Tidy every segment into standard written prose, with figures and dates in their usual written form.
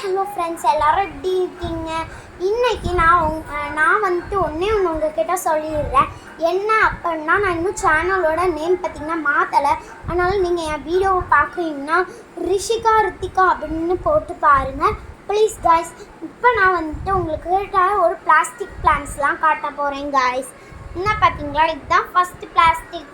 Hello friends, எல்லோரும் எப்படி இருக்கீங்க? இன்றைக்கி நான் வந்துட்டு ஒன்றே ஒன்று உங்கள்கிட்ட சொல்லிடுறேன். என்ன அப்படின்னா, நான் இன்னும் சேனலோட நேம் பார்த்திங்கன்னா மாற்றலை. அதனால் நீங்கள் என் வீடியோவை பார்க்குறீங்கன்னா ரித்திகா அப்படின்னு போட்டு பாருங்கள் ப்ளீஸ் காய்ஸ். இப்போ நான் வந்துட்டு உங்களுக்கு ஒரு பிளாஸ்டிக் பிளான்ஸ்லாம் காட்ட போகிறேன் காய்ஸ். என்ன பார்த்தீங்களா, இதுதான் ஃபஸ்ட்டு பிளாஸ்டிக்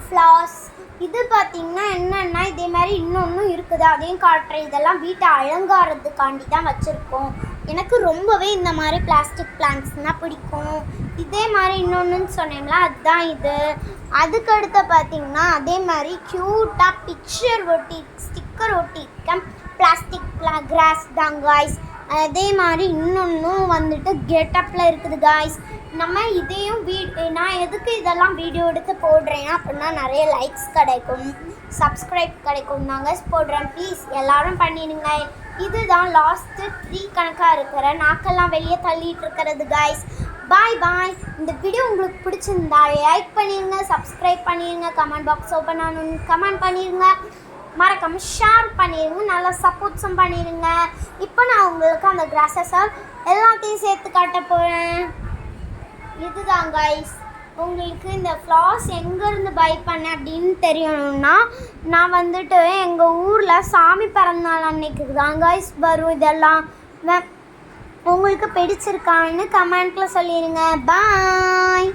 ஃப்ளார்ஸ். இது பார்த்திங்கன்னா என்னென்னா இதே மாதிரி இன்னொன்றும் இருக்குது, அதையும் காட்டுறேன். இதெல்லாம் வீட்டை அலங்காரத்துக்காண்டி தான் வச்சுருக்கோம். எனக்கு ரொம்பவே இந்த மாதிரி பிளாஸ்டிக் பிளான்ட்ஸ்னால் பிடிக்கும். இதே மாதிரி இன்னொன்றுன்னு சொன்னீங்களா, அதுதான் இது. அதுக்கடுத்து பார்த்திங்கன்னா அதே மாதிரி க்யூட்டாக பிக்சர் ஒட்டி ஸ்டிக்கர் ஒட்டியிருக்கேன் பிளாஸ்டிக் கிராஸ் தான் காய்ஸ். அதே மாதிரி இன்னொன்றும் வந்துட்டு கெட்டப்பில் இருக்குது காய்ஸ். நம்ம இதையும் நான் எதுக்கு இதெல்லாம் வீடியோ எடுத்து போடுறேன் அப்படின்னா நிறைய லைக்ஸ் கிடைக்கும், சப்ஸ்கிரைப் கிடைக்கும் தாங்க போடுறேன். ப்ளீஸ் எல்லோரும் பண்ணிடுங்க. இதுதான் லாஸ்ட்டு 3 கணக்காக இருக்கிற நாக்கெல்லாம் வெளியே தள்ளிட்டு இருக்கிறது காய்ஸ். பாய் பாய். இந்த வீடியோ உங்களுக்கு பிடிச்சிருந்தா லைக் பண்ணிடுங்க, சப்ஸ்கிரைப் பண்ணிடுங்க, கமெண்ட் பாக்ஸ் ஓப்பன் ஆகணும்னு கமெண்ட் பண்ணிடுங்க, மறக்காம ஷேர் பண்ணிடுங்க, நல்லா சப்போர்ட்ஸும் பண்ணிடுங்க. இப்போ நான் உங்களுக்கு அந்த கிராஸஸை எல்லாத்தையும் சேர்த்து காட்ட போகிறேன். இதுதான் கைஸ். உங்களுக்கு இந்த ஃப்ளார்ஸ் எங்கேருந்து பை பண்ணேன் அப்படின்னு தெரியணும்னா, நான் வந்துட்டு எங்கள் ஊரில் சாமி பிறந்தநாள் அன்னைக்கு தான் கைஸ் வரும். இதெல்லாம் உங்களுக்கு பிடிச்சிருக்கான்னு கமெண்ட்டில் சொல்லிடுங்க. பாய்.